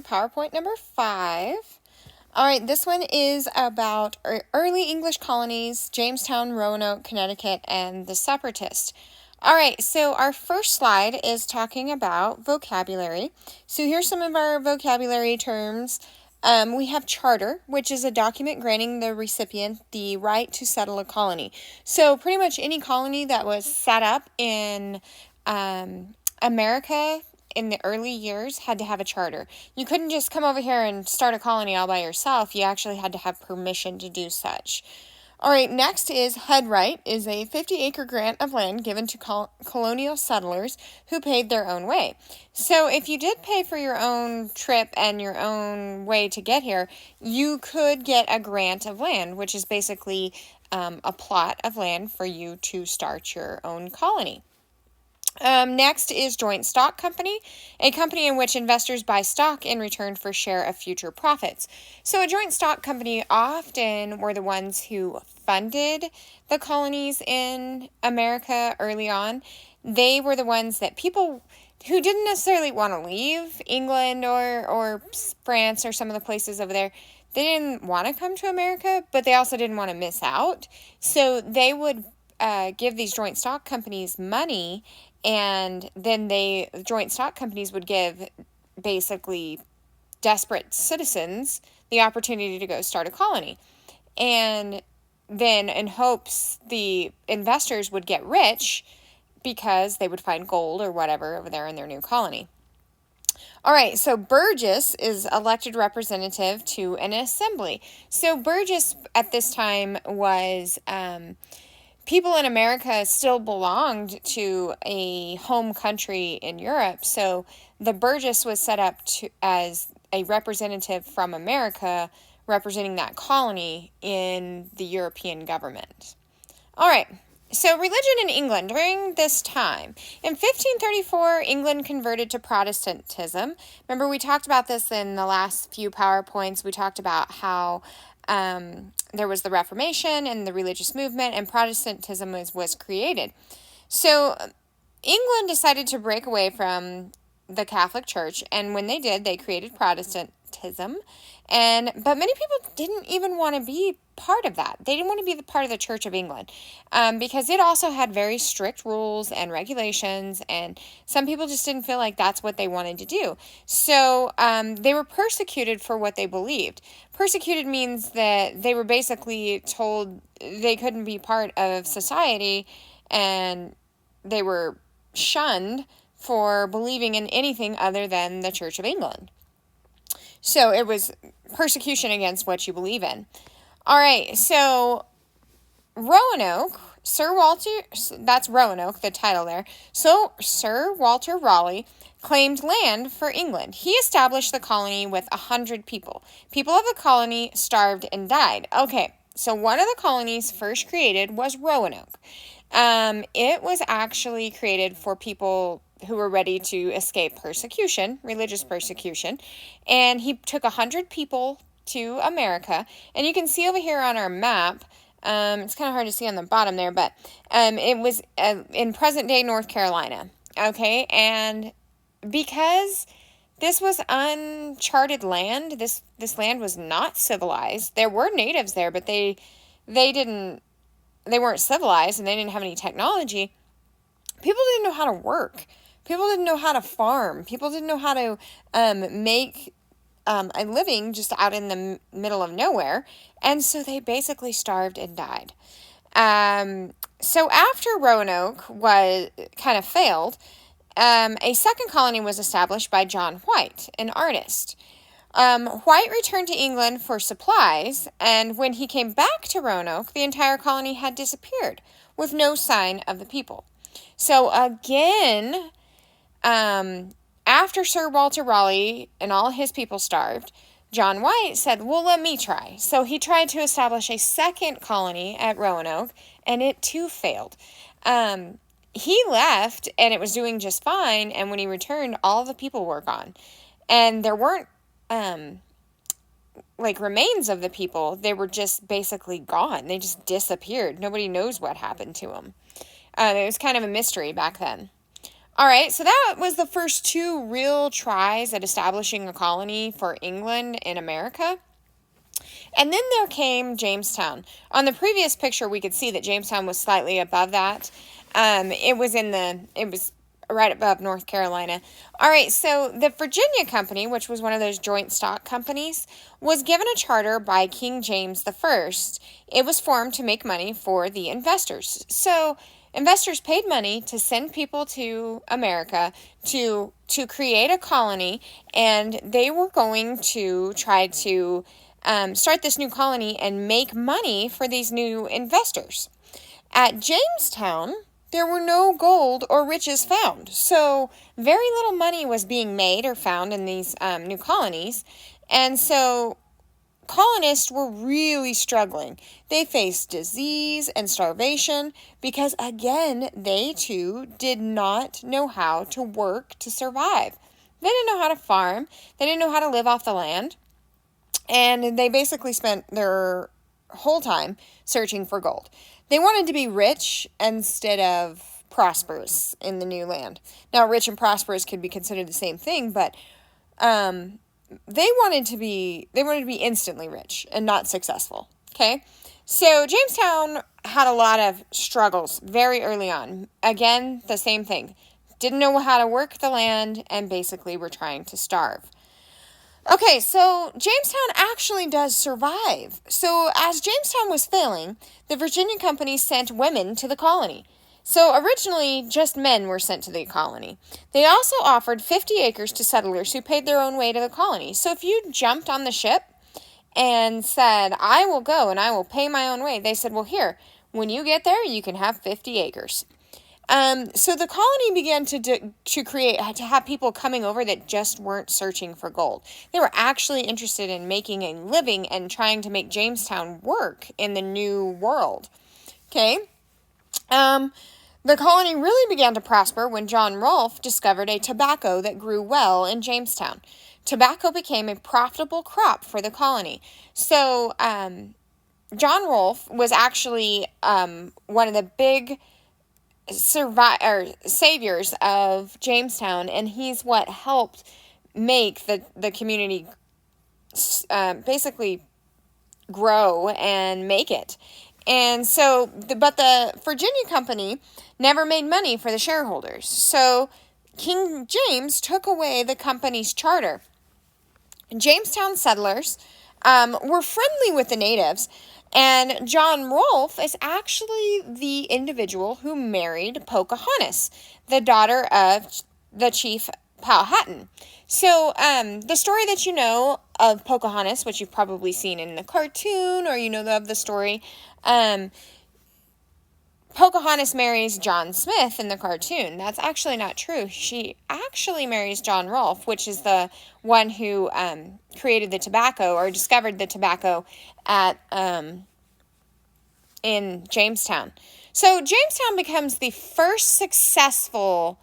PowerPoint number 5. All right, this one is about early English colonies, Jamestown, Roanoke, Connecticut, and the Separatists. All right, so our first slide is talking about vocabulary. So here's some of our vocabulary terms. We have charter, which is a document granting the recipient the right to settle a colony. So pretty much any colony that was set up in America in the early years had to have a charter. You couldn't just come over here and start a colony all by yourself. You actually had to have permission to do such. All right, next is headright, is a 50-acre grant of land given to colonial settlers who paid their own way. So if you did pay for your own trip and your own way to get here, you could get a grant of land, which is basically a plot of land for you to start your own colony. Next is joint stock company, a company in which investors buy stock in return for share of future profits. So a joint stock company often were the ones who funded the colonies in America early on. They were the ones that people who didn't necessarily want to leave England or France or some of the places over there, they didn't want to come to America, but they also didn't want to miss out. So they would give these joint stock companies money, and then joint stock companies would give basically desperate citizens the opportunity to go start a colony. And then in hopes the investors would get rich because they would find gold or whatever over there in their new colony. All right, so Burgess is elected representative to an assembly. So Burgess at this time was people in America still belonged to a home country in Europe. So the Burgess was set up as a representative from America representing that colony in the European government. All right. So religion in England during this time. In 1534, England converted to Protestantism. Remember, we talked about this in the last few PowerPoints. We talked about how there was the Reformation and the religious movement, and Protestantism was created. So England decided to break away from the Catholic Church, and when they did, they created Protestantism. But many people didn't even want to be part of that. They didn't want to be the part of the Church of England because it also had very strict rules and regulations, and some people just didn't feel like that's what they wanted to do. So they were persecuted for what they believed. Persecuted means that they were basically told they couldn't be part of society, and they were shunned for believing in anything other than the Church of England. So it was persecution against what you believe in. All right, so Roanoke, that's Roanoke, the title there. So Sir Walter Raleigh claimed land for England. He established the colony with 100 people. People of the colony starved and died. Okay, so one of the colonies first created was Roanoke. It was actually created for people who were ready to escape persecution, religious persecution, and he took 100 people to America, and you can see over here on our map, it's kind of hard to see on the bottom there, but it was in present-day North Carolina, okay, and because this was uncharted land, this land was not civilized. There were natives there, but they weren't civilized, and they didn't have any technology. People didn't know how to work. People didn't know how to farm. People didn't know how to make a living just out in the middle of nowhere. And so they basically starved and died. So after Roanoke kind of failed, a second colony was established by John White, an artist. White returned to England for supplies, and when he came back to Roanoke, the entire colony had disappeared, with no sign of the people. So again, after Sir Walter Raleigh and all his people starved, John White said, well, let me try. So he tried to establish a second colony at Roanoke, and it too failed. He left, and it was doing just fine, and when he returned, all the people were gone. And there weren't remains of the people. They were just basically gone. They just disappeared. Nobody knows what happened to them. It was kind of a mystery back then. All right, so that was the first two real tries at establishing a colony for England in America. And then there came Jamestown. On the previous picture, we could see that Jamestown was slightly above that. It was right above North Carolina. All right, so the Virginia Company, which was one of those joint stock companies, was given a charter by King James I. It was formed to make money for the investors. So investors paid money to send people to America to create a colony, and they were going to try to start this new colony and make money for these new investors. At Jamestown, there were no gold or riches found, so very little money was being made or found in these new colonies, and so colonists were really struggling. They faced disease and starvation because, again, they too did not know how to work to survive. They didn't know how to farm, they didn't know how to live off the land, and they basically spent their whole time searching for gold. They wanted to be rich instead of prosperous in the new land. Now, rich and prosperous could be considered the same thing, but they wanted to be instantly rich and not successful. Okay, so Jamestown had a lot of struggles very early on. Again, the same thing. Didn't know how to work the land and basically were trying to starve. Okay, so Jamestown actually does survive. So as Jamestown was failing, the Virginia Company sent women to the colony. So originally, just men were sent to the colony. They also offered 50 acres to settlers who paid their own way to the colony. So if you jumped on the ship and said, I will go and I will pay my own way, they said, well, here, when you get there, you can have 50 acres. So the colony began to have people coming over that just weren't searching for gold. They were actually interested in making a living and trying to make Jamestown work in the new world. Okay. The colony really began to prosper when John Rolfe discovered a tobacco that grew well in Jamestown. Tobacco became a profitable crop for the colony. So, John Rolfe was actually one of the big saviors of Jamestown, and he's what helped make the community basically grow and make it. And so, but the Virginia Company never made money for the shareholders. So King James took away the company's charter. Jamestown settlers were friendly with the natives, and John Rolfe is actually the individual who married Pocahontas, the daughter of the chief Powhatan. So the story that you know of Pocahontas, which you've probably seen in the cartoon or you know of the story, Pocahontas marries John Smith in the cartoon. That's actually not true. She actually marries John Rolfe, which is the one who created the tobacco or discovered the tobacco at in Jamestown. So Jamestown becomes the first successful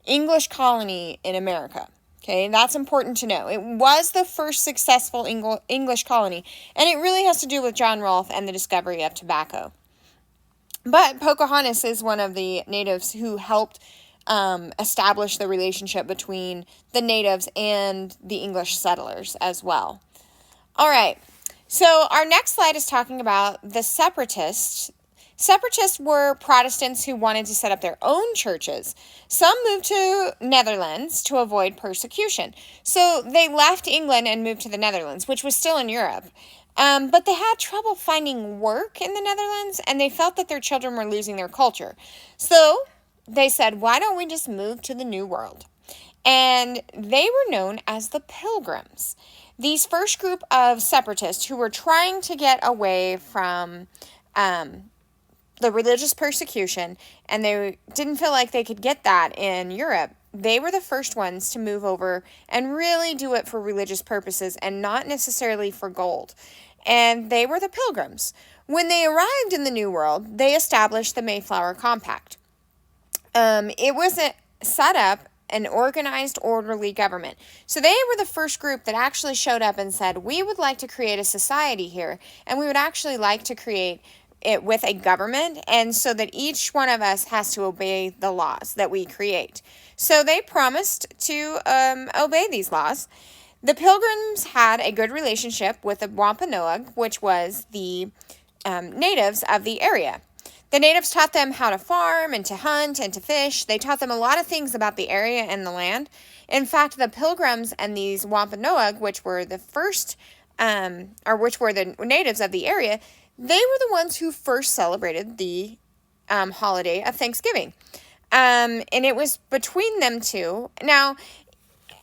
English colony in America. Okay, that's important to know. It was the first successful English colony, and it really has to do with John Rolfe and the discovery of tobacco. But Pocahontas is one of the natives who helped establish the relationship between the natives and the English settlers as well. All right, so our next slide is talking about the separatists. Separatists were Protestants who wanted to set up their own churches. Some moved to Netherlands to avoid persecution. So they left England and moved to the Netherlands, which was still in Europe. But they had trouble finding work in the Netherlands, and they felt that their children were losing their culture. So they said, why don't we just move to the New World? And they were known as the Pilgrims. These first group of separatists who were trying to get away from the religious persecution, and they didn't feel like they could get that in Europe, they were the first ones to move over and really do it for religious purposes and not necessarily for gold. And they were the Pilgrims. When they arrived in the New World, they established the Mayflower Compact. It was set up an organized, orderly government. So they were the first group that actually showed up and said, we would like to create a society here, and we would actually like to create it with a government, and so that each one of us has to obey the laws that we create. So they promised to obey these laws. The Pilgrims had a good relationship with the Wampanoag, which was the natives of the area. The natives taught them how to farm and to hunt and to fish. They taught them a lot of things about the area and the land. In fact, the Pilgrims and these Wampanoag, which were the first, which were the natives of the area, they were the ones who first celebrated the holiday of Thanksgiving. And it was between them two. Now,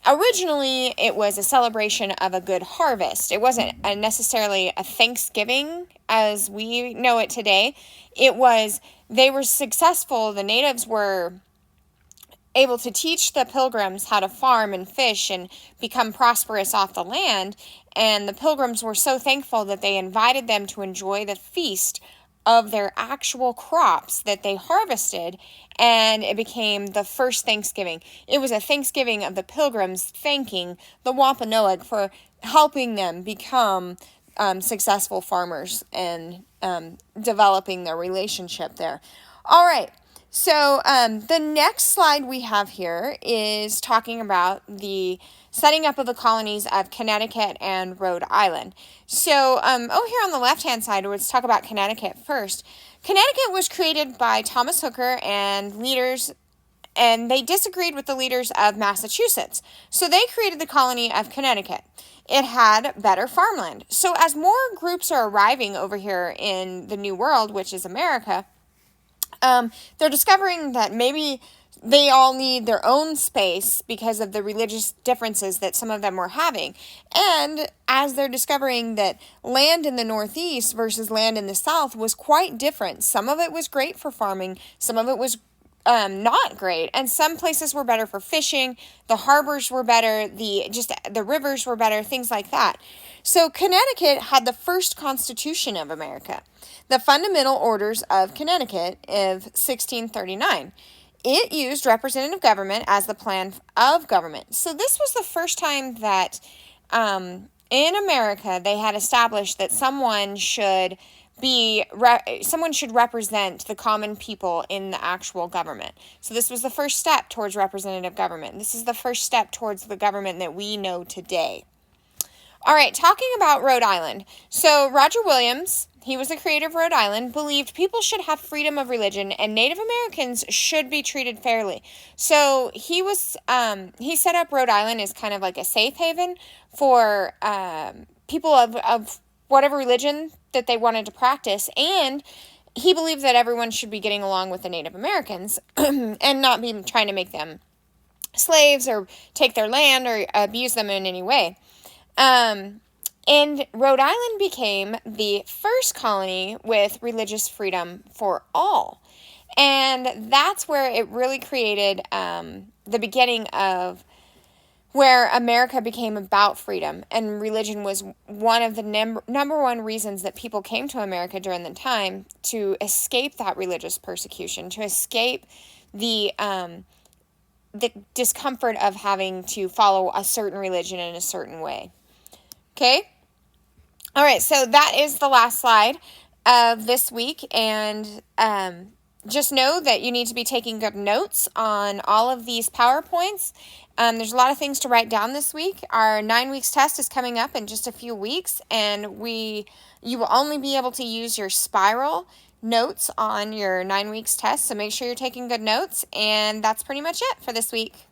originally, it was a celebration of a good harvest. It wasn't necessarily a Thanksgiving as we know it today. They were successful. The natives were able to teach the Pilgrims how to farm and fish and become prosperous off the land. And the Pilgrims were so thankful that they invited them to enjoy the feast of their actual crops that they harvested, and it became the first Thanksgiving. It was a Thanksgiving of the Pilgrims thanking the Wampanoag for helping them become successful farmers and developing their relationship there. All right. So the next slide we have here is talking about the setting up of the colonies of Connecticut and Rhode Island. So over here on the left-hand side, let's talk about Connecticut first. Connecticut was created by Thomas Hooker and leaders, and they disagreed with the leaders of Massachusetts. So they created the colony of Connecticut. It had better farmland. So as more groups are arriving over here in the New World, which is America, they're discovering that maybe they all need their own space because of the religious differences that some of them were having. And as they're discovering that land in the Northeast versus land in the South was quite different. Some of it was great for farming. Some of it was not great. And some places were better for fishing. The harbors were better. The rivers were better, things like that. So Connecticut had the first Constitution of America, the Fundamental Orders of Connecticut of 1639. It used representative government as the plan of government. So this was the first time that in America they had established that someone should represent the common people in the actual government. So this was the first step towards representative government. This is the first step towards the government that we know today. All right, talking about Rhode Island. So Roger Williams, he was the creator of Rhode Island, believed people should have freedom of religion and Native Americans should be treated fairly. So he set up Rhode Island as kind of like a safe haven for people of whatever religion that they wanted to practice, and he believed that everyone should be getting along with the Native Americans and not be trying to make them slaves or take their land or abuse them in any way. And Rhode Island became the first colony with religious freedom for all. And that's where it really created the beginning of where America became about freedom. And religion was one of the number one reasons that people came to America during the time, to escape that religious persecution, to escape the discomfort of having to follow a certain religion in a certain way. Okay? All right, so that is the last slide of this week, and just know that you need to be taking good notes on all of these PowerPoints. There's a lot of things to write down this week. Our 9 weeks test is coming up in just a few weeks, and you will only be able to use your spiral notes on your 9 weeks test, so make sure you're taking good notes, and that's pretty much it for this week.